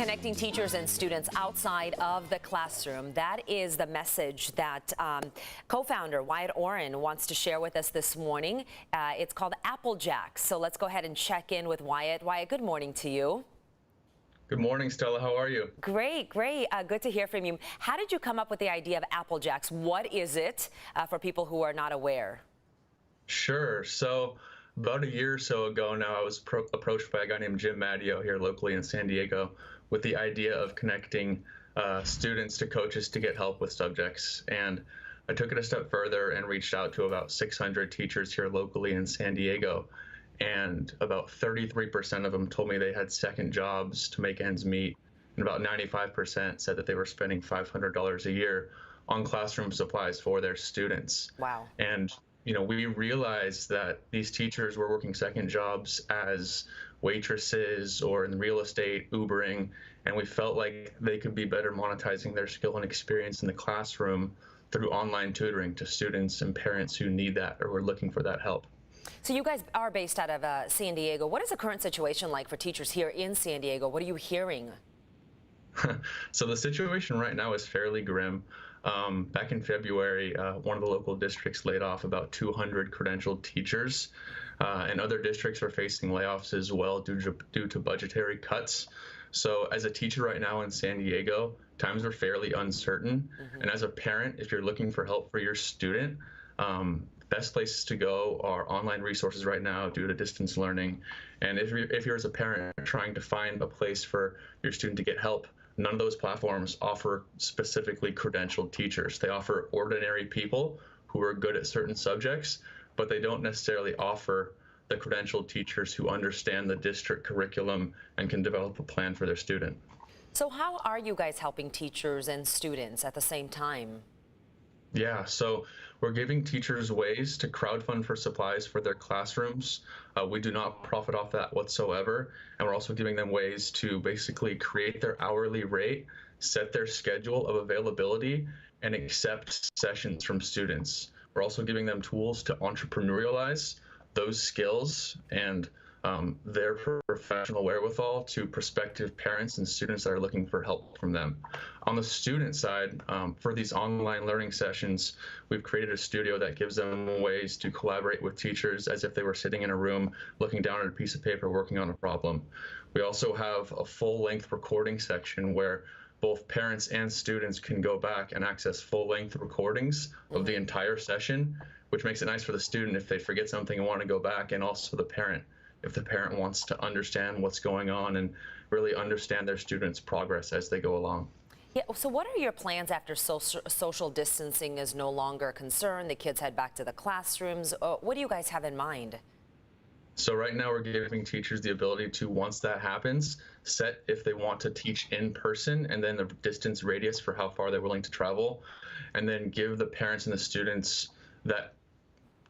Connecting teachers and students outside of the classroom. That is the message that co-founder Wyatt Oren wants to share with us this morning. It's called Applejax. So let's go ahead and check in with Wyatt. Wyatt, good morning to you. Good morning, Stella. How are you? Great, great. Good to hear from you. How did you come up with the idea of Applejax? What is it for people who are not aware? Sure. So about a year or so ago now, I was approached by a guy named Jim Maddeo here locally in San Diego with the idea of connecting students to coaches to get help with subjects. And I took it a step further and reached out to about 600 teachers here locally in San Diego. And about 33% of them told me they had second jobs to make ends meet. And about 95% said that they were spending $500 a year on classroom supplies for their students. Wow. And we realized that these teachers were working second jobs as waitresses or in real estate, Ubering, and we felt like they could be better monetizing their skill and experience in the classroom through online tutoring to students and parents who need that or were looking for that help. So you guys are based out of San Diego. What is the current situation like for teachers here in San Diego? What are you hearing? So the situation right now is fairly grim. Back in February, one of the local districts laid off about 200 credentialed teachers, and other districts are facing layoffs as well due to budgetary cuts. So as a teacher right now in San Diego, times are fairly uncertain. And as a parent, if you're looking for help for your student, best places to go are online resources right now due to distance learning. And if you're as a parent trying to find a place for your student to get help, none of those platforms offer specifically credentialed teachers. They offer ordinary people who are good at certain subjects, but they don't necessarily offer the credentialed teachers who understand the district curriculum and can develop a plan for their student. So how are you guys helping teachers and students at the same time? Yeah, so we're giving teachers ways to crowdfund for supplies for their classrooms. We do not profit off that whatsoever. And we're also giving them ways to basically create their hourly rate, set their schedule of availability, and accept sessions from students. We're also giving them tools to entrepreneurialize those skills and their professional wherewithal to prospective parents and students that are looking for help from them. On the student side, for these online learning sessions, we've created a studio that gives them ways to collaborate with teachers as if they were sitting in a room looking down at a piece of paper working on a problem. We also have a full-length recording section where both parents and students can go back and access full-length recordings of the entire session, which makes it nice for the student if they forget something and want to go back, and also the parent if the parent wants to understand what's going on and really understand their students' progress as they go along. Yeah, so what are your plans after social distancing is no longer a concern, the kids head back to the classrooms? What do you guys have in mind? So right now we're giving teachers the ability to, once that happens, set if they want to teach in person and then the distance radius for how far they're willing to travel, and then give the parents and the students that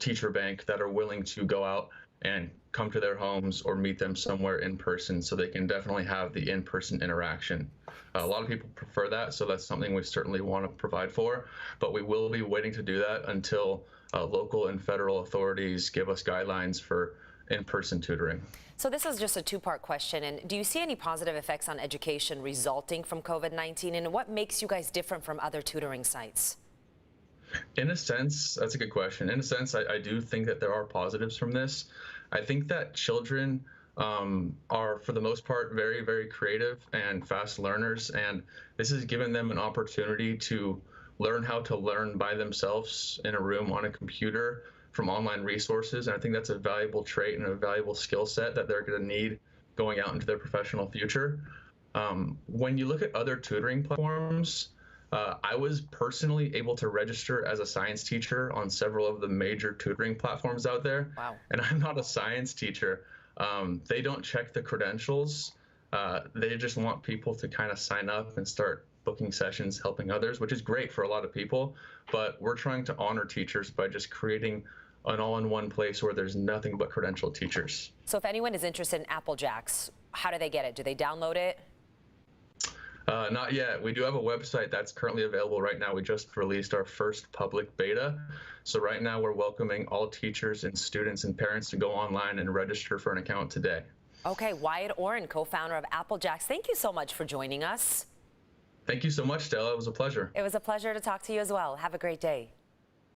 teacher bank that are willing to go out and come to their homes or meet them somewhere in person so they can definitely have the in-person interaction. A lot of people prefer that, so that's something we certainly want to provide for, but we will be waiting to do that until local and federal authorities give us guidelines for in-person tutoring. So this is just a two-part question, and do you see any positive effects on education resulting from COVID-19, and what makes you guys different from other tutoring sites? In a sense, that's a good question. In a sense, I do think that there are positives from this. I think that children are, for the most part, very, very creative and fast learners, and this has given them an opportunity to learn how to learn by themselves in a room on a computer from online resources, and I think that's a valuable trait and a valuable skill set that they're going to need going out into their professional future. When you look at other tutoring platforms, I was personally able to register as a science teacher on several of the major tutoring platforms out there. Wow. And I'm not a science teacher. They don't check the credentials. They just want people to kind of sign up and start booking sessions, helping others, which is great for a lot of people. But we're trying to honor teachers by just creating an all-in-one place where there's nothing but credentialed teachers. So if anyone is interested in Applejax, how do they get it? Do they download it? Not yet. We do have a website that's currently available right now. We just released our first public beta. So right now we're welcoming all teachers and students and parents to go online and register for an account today. Okay, Wyatt Oren, co-founder of Applejax, thank you so much for joining us. Thank you so much, Stella. It was a pleasure. It was a pleasure to talk to you as well. Have a great day.